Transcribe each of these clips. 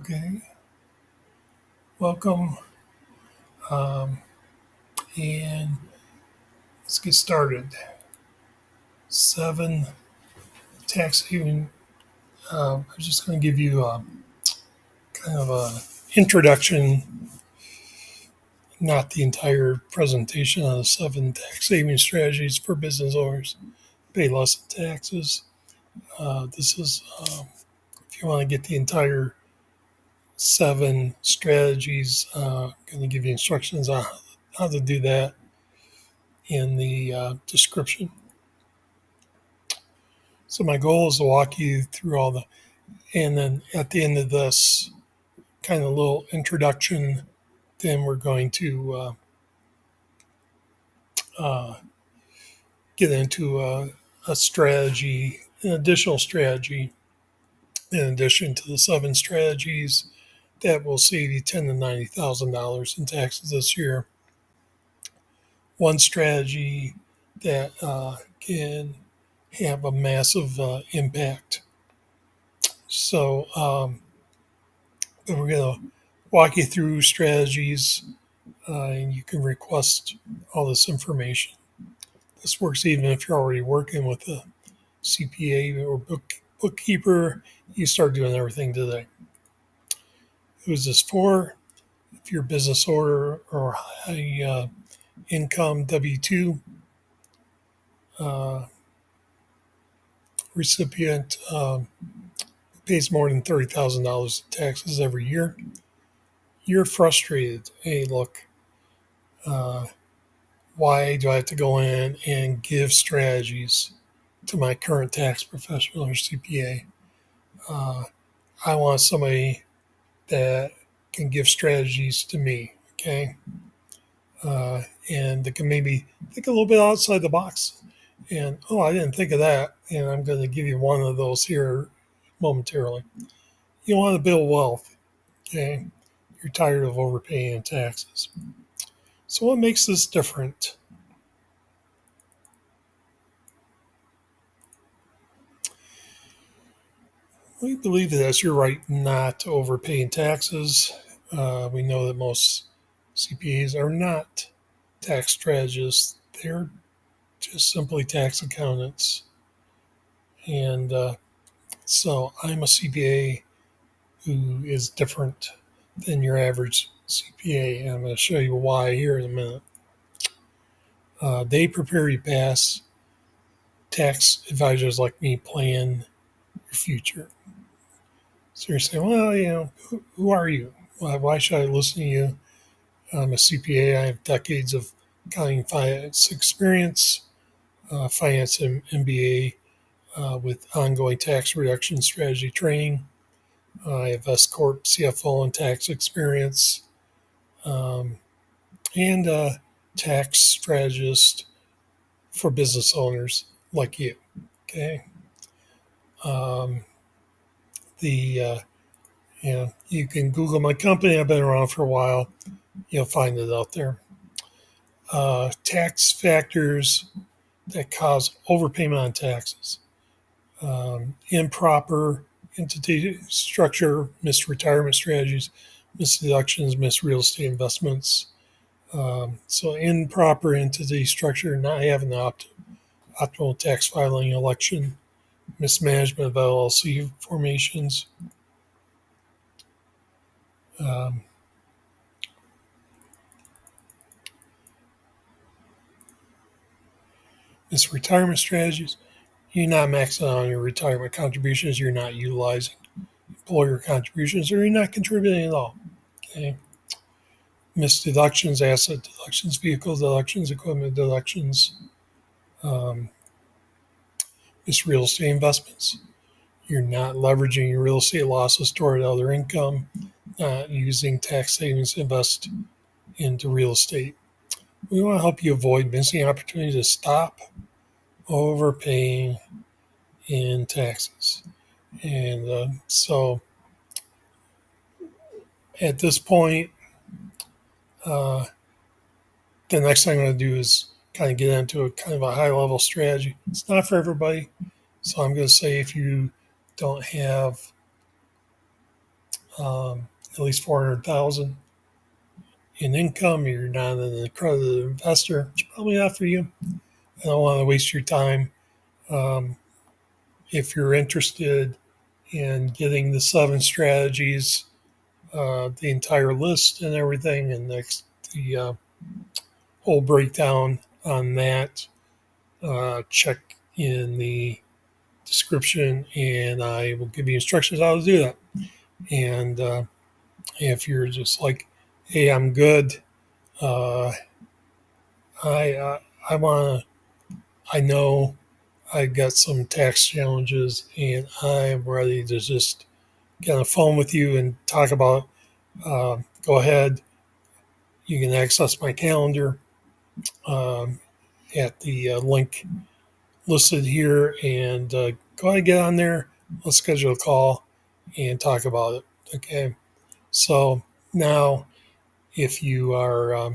Okay, welcome, and let's get started. Seven tax haven. I'm just going to give you kind of a introduction, not the entire presentation on the seven tax saving strategies for business owners to pay less in taxes. This is if you want to get the entire seven strategies. Going to give you instructions on how to do that in the description. So my goal is to walk you through all the, and then at the end of this kind of little introduction, then we're going to uh, get into a strategy, an additional strategy, in addition to the seven strategies that will save you $10,000 to $90,000 in taxes this year. One strategy that can have a massive impact. So we're going to walk you through strategies, and you can request all this information. This works even if you're already working with a CPA or bookkeeper. You start doing everything today. Who is this for? If you're a business owner or high income W-2 uh, recipient, pays more than $30,000 in taxes every year, you're frustrated. Hey, look, uh, why do I have to go in and give strategies to my current tax professional or CPA? I want somebody that can give strategies to me, okay? And that can maybe think a little bit outside the box. And, oh, I didn't think of that. And I'm going to give you one of those here momentarily. You want to build wealth, okay? You're tired of overpaying in taxes. So, what makes this different? We believe that it's your right not to overpay in taxes. We know that most CPAs are not tax strategists, they're just simply tax accountants. And so I'm a CPA who is different than your average CPA. And I'm going to show you why here in a minute. They prepare you past. Tax advisors like me plan your future. So you're saying, well, who are you? Why should I listen to you? I'm a CPA. I have decades of accounting finance experience, finance and MBA with ongoing tax reduction strategy training. I have S Corp, CFO, and tax experience, um, and tax strategist for business owners like you. Okay. Um, the you can Google my company. I've been around for a while. You'll find it out there. Tax factors that cause overpayment on taxes, improper entity structure, missed retirement strategies, missed deductions, missed real estate investments. So improper entity structure, not having the optimal tax filing election, mismanagement of LLC formations, um, missed retirement strategies. You're not maxing out on your retirement contributions. You're not utilizing employer contributions, or you're not contributing at all. Okay. Missed deductions, asset deductions, vehicle deductions, equipment deductions, um, missed real estate investments. You're not leveraging your real estate losses toward other income, not using tax savings to invest into real estate. We want to help you avoid missing opportunities to stop overpaying in taxes. And so at this point, uh, the next thing I'm going to do is kind of get into a kind of a high level strategy. It's not for everybody. So I'm going to say if you don't have at least 400,000 in income. You're not an accredited investor. It's probably not for you. I don't want to waste your time. Um, if you're interested in getting the 7 strategies, the entire list and everything, and the whole breakdown on that, check in the description, and I will give you instructions how to do that. And if you're just like, hey, I'm good, uh, I want to, I know I got some tax challenges, and I'm ready to just get on the phone with you and talk about. Go ahead. You can access my calendar um, at the link listed here, and go ahead and get on there. Let's schedule a call and talk about it. Okay. So now, if you are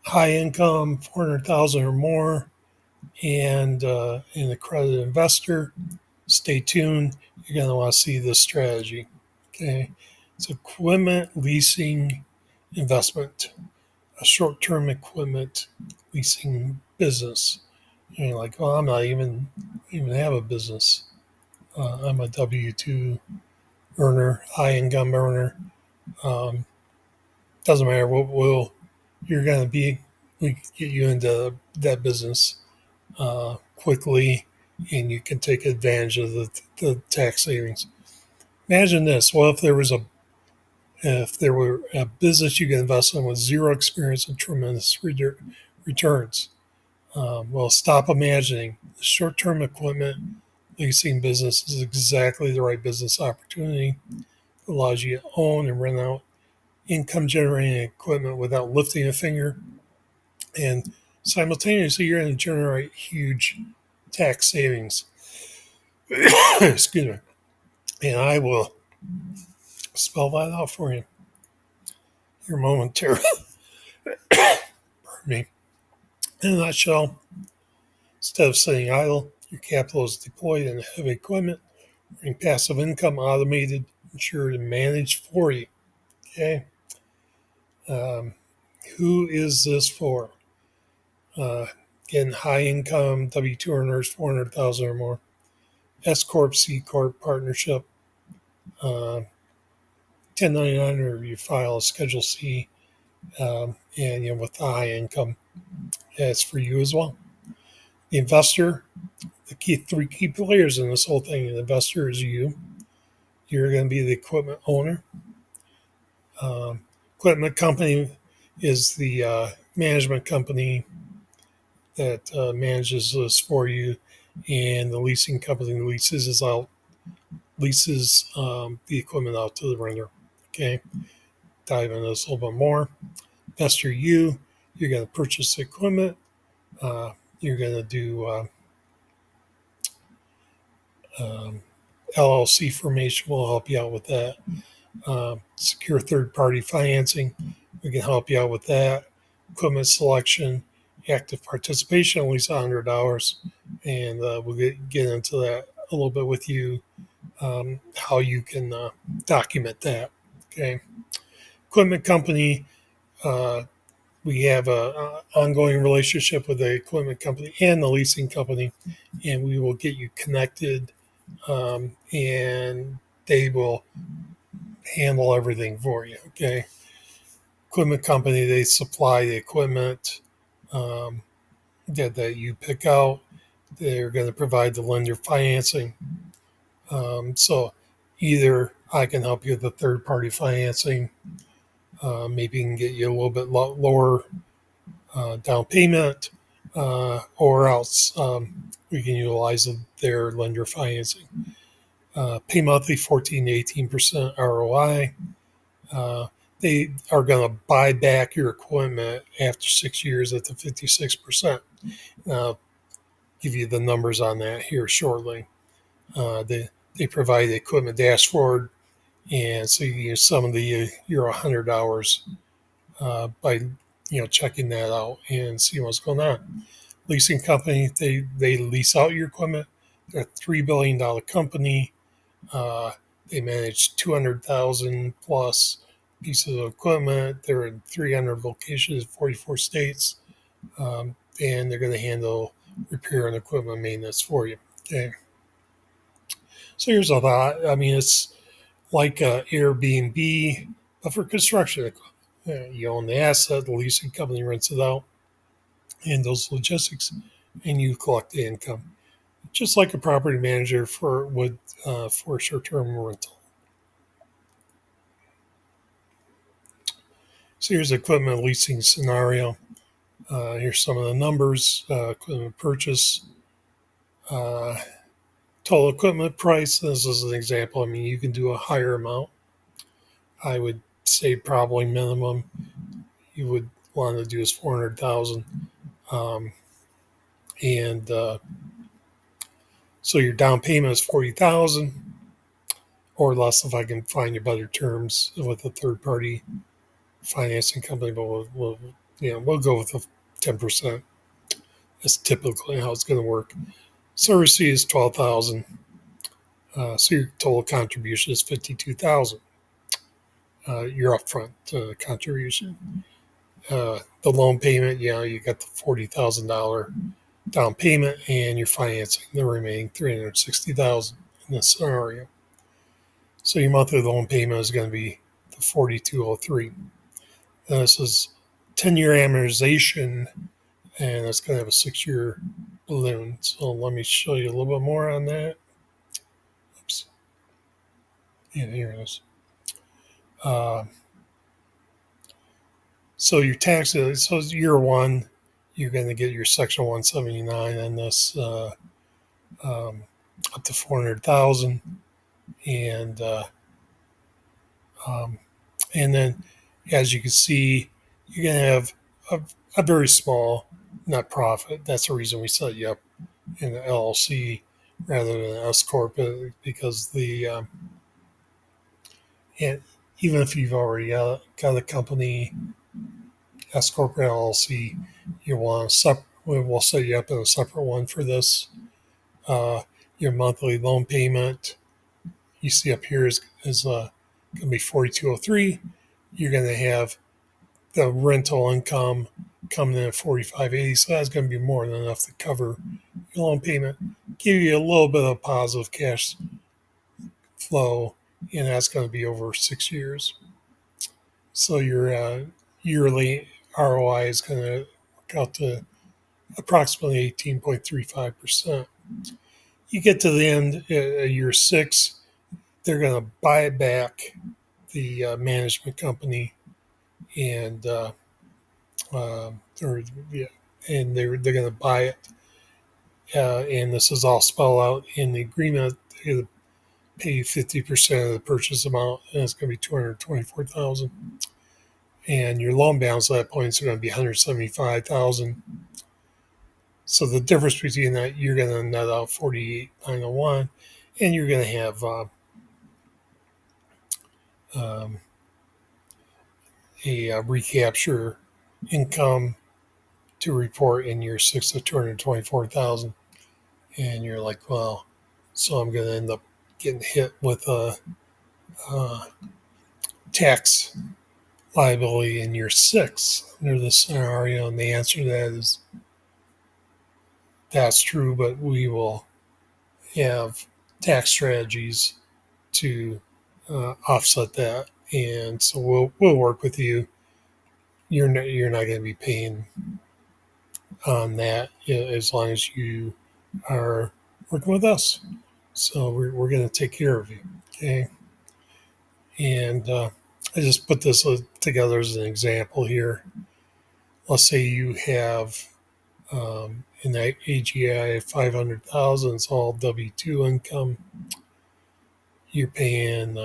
high income, 400,000 or more, and an accredited investor, stay tuned. You're going to want to see this strategy. Okay. It's equipment leasing investment, a short term equipment leasing business. And you're like, well, I'm not even have a business. I'm a W-2 earner, high income earner. Um, doesn't matter what will you're going to be. We can get you into that business quickly, and you can take advantage of the tax savings. Imagine this: what if there were a business you could invest in with zero experience and tremendous returns? Well, stop imagining. The short-term equipment leasing business is exactly the right business opportunity. It allows you to own and rent out income-generating equipment without lifting a finger, and simultaneously, you're going to generate huge tax savings. Excuse me. And I will spell that out for you here momentarily. Pardon me. In a nutshell, instead of sitting idle, your capital is deployed in heavy equipment, bring passive income automated, insured, and managed for you. Okay. Um, who is this for? Uh, Again, high income W-2 earners, 400,000 or more. S corp, C corp partnership, 1099, or you file a Schedule C, and with the high income, that's for you as well. The investor, the three key players in this whole thing. The investor is you. You're going to be the equipment owner. Equipment company is the management company that manages this for you, and the leasing company leases the equipment out to the renter. Okay, dive into this a little bit more. Investor, you're going to purchase the equipment. You're going to do LLC formation. Will help you out with that. Secure third-party financing. We can help you out with that. Equipment selection, active participation, at least $100, and we'll get into that a little bit with you. How you can document that. Okay. Equipment company. We have a ongoing relationship with the equipment company and the leasing company, and we will get you connected, and they will handle everything for you. Okay. Equipment company, they supply the equipment that you pick out. They're going to provide the lender financing. So either I can help you with the third party financing, maybe can get you a little bit lower down payment, or else we can utilize their lender financing. Pay monthly 14 to 18% ROI. They are going to buy back your equipment after 6 years at the 56%. I'll give you the numbers on that here shortly. They provide the equipment dashboard, and so you can use some of your 100 hours by checking that out and see what's going on. Leasing company, they lease out your equipment. They're a $3 billion company. They manage 200,000 plus pieces of equipment. They're in 300 locations, 44 states, and they're going to handle repair and equipment maintenance for you. Okay. So here's a thought. I mean, it's like Airbnb, but for construction equipment. You own the asset, the leasing company rents it out, handles logistics, and you collect the income, just like a property manager for short-term rental. So here's the equipment leasing scenario. Here's some of the numbers. Equipment purchase, uh, total equipment price. This is an example. I mean, you can do a higher amount. I would say probably minimum you would want to do is 400,000. And so your down payment is 40,000 or less if I can find you better terms with a third party financing company. But we'll go with the 10%. That's typically how it's going to work. Service fee is 12,000. So your total contribution is 52,000. Your upfront contribution. The loan payment, you got the $40,000 down payment, and you're financing the remaining 360,000 in this scenario. So your monthly loan payment is going to be the 4203. This is 10-year amortization, and it's going to have a 6-year balloon. So let me show you a little bit more on that. Oops. Yeah, here it is. So your taxes, so year one, you're going to get your Section 179 on this up to 400,000, and um, and then as you can see, you're going to have a very small net profit. That's the reason we set you up in an LLC rather than an S corp, because and even if you've already got a company S corp or LLC, you want to we'll set you up in a separate one for this. Your monthly loan payment you see up here is going to be 4203. You're going to have the rental income coming in at 4580, so that's going to be more than enough to cover your loan payment, give you a little bit of positive cash flow, and that's going to be over 6 years. So your yearly ROI is going to work out to approximately 18.35%. You get to the end, year 6, they're going to buy it back, the management company, and or yeah, and they're going to buy it. And this is all spelled out in the agreement. They're going to pay you 50% of the purchase amount, and it's going to be 224,000. And your loan balance at that point is going to be 175,000. So the difference between that, you're going to net out 48,901, and you're going to have um, a recapture income to report in year 6 of 224,000. And you're like, well, so I'm going to end up getting hit with a tax liability in year 6 under this scenario. And the answer to that is that's true, but we will have tax strategies to offset that, and so we'll work with you. You're not going to be paying on that, as long as you are working with us. So we're going to take care of you, okay? And I just put this together as an example here. Let's say you have in that AGI 500,000, it's all W-2 income. You're paying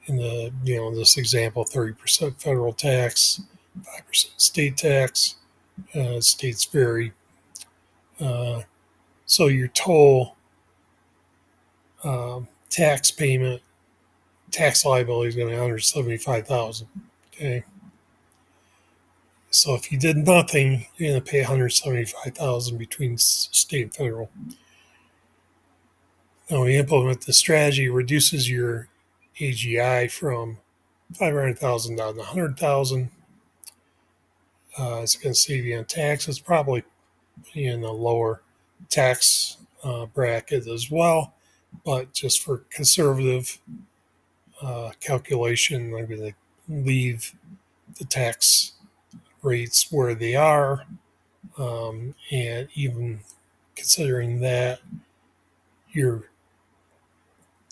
in the this example 30% federal tax, 5% state tax. States vary. So your total tax payment, tax liability is going to be 175,000. Okay. So if you did nothing, you're going to pay 175,000 between state and federal. Now we implement the strategy, reduces your AGI from 500,000 down to 100,000. It's going to save you on taxes, probably in a lower tax bracket as well. But just for conservative calculation, I'm going to leave the tax rates where they are. And even considering that, your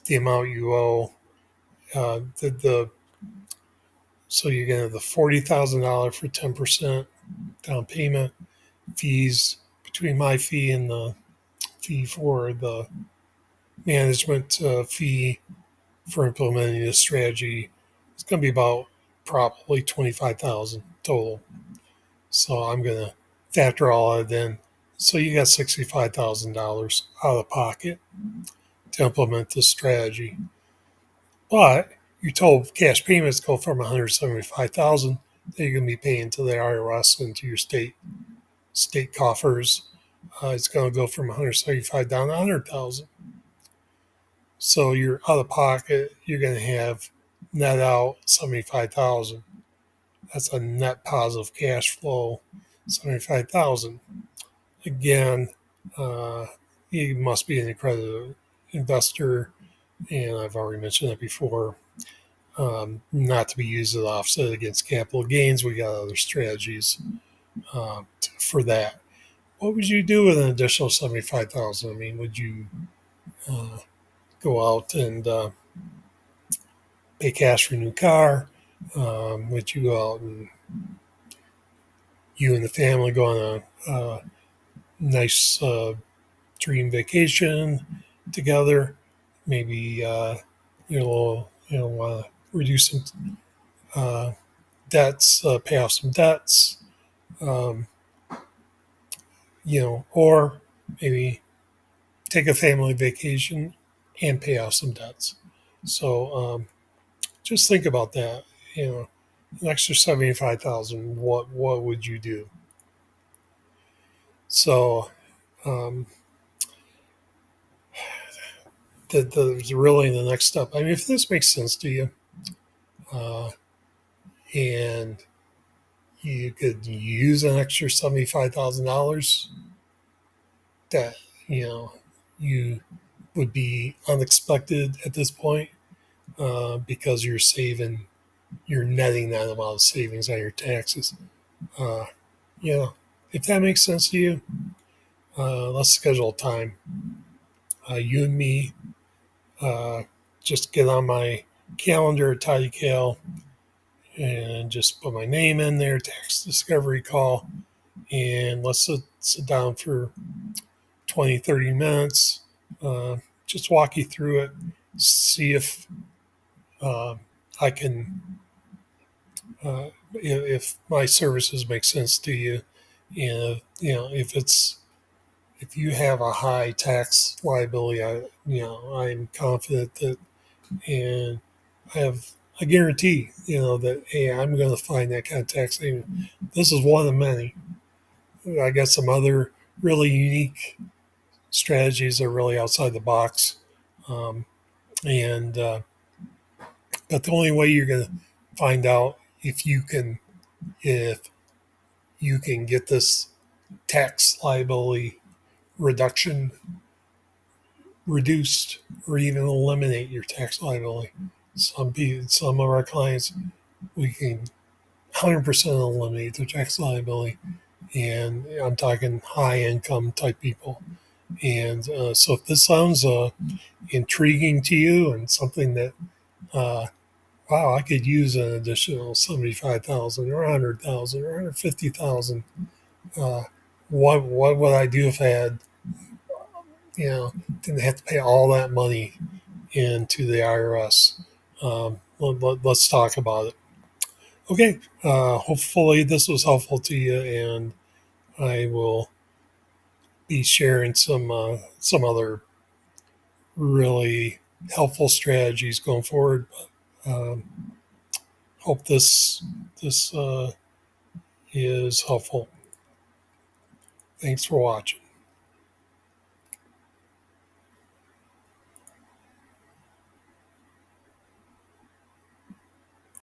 the amount you owe, so you're going to have the $40,000 for 10% down payment, fees between my fee and the fee for the management fee for implementing this strategy. It's going to be about probably 25,000 total. So I'm going to factor all of it in. So you got $65,000 out of pocket to implement this strategy. But you told cash payments go from 175,000 that you're going to be paying to the IRS and to your state coffers. It's going to go from 175 down to 100,000. So you're out of pocket. You're going to have net out 75,000. That's a net positive cash flow, 75,000. Again, uh, you must be an accredited investor, and I've already mentioned that before. Not to be used as an offset against capital gains. We got other strategies for that. What would you do with an additional 75,000? I mean, would you uh, go out and pay cash for a new car? Would you go out and you and the family go on a nice dream vacation together? Maybe want to reduce some uh, debts, pay off some debts, um, or maybe take a family vacation and pay off some debts. So just think about that. An extra 75,000. What would you do? So um, the really the next step. I mean, if this makes sense to you, uh, and you could use an extra $75,000 that you would be unexpected at this point because you're netting that amount of savings on your taxes. Uh, if that makes sense to you, let's schedule a time. You and me, uh, just get on my calendar, TidyCal, and just put my name in there, tax discovery call, and let's sit down for 20, 30 minutes, just walk you through it, see if uh, I can, if my services make sense to you, and if you have a high tax liability, I'm confident that, and I have a guarantee, that hey, I'm going to find that kind of tax saving. This is one of many. I got some other really unique strategies that are really outside the box, and but the only way you're going to find out if you can get this tax liability reduction reduced or even eliminate your tax liability. Some of our clients, we can 100% eliminate their tax liability, and I'm talking high income type people. And so if this sounds intriguing to you and something that wow, I could use an additional 75,000 or 100,000 or 150,000. Uh, what would I do if I had, didn't have to pay all that money into the IRS? Let's talk about it. Okay. Hopefully this was helpful to you, and I will be sharing some other really helpful strategies going forward. Hope this is helpful. Thanks for watching.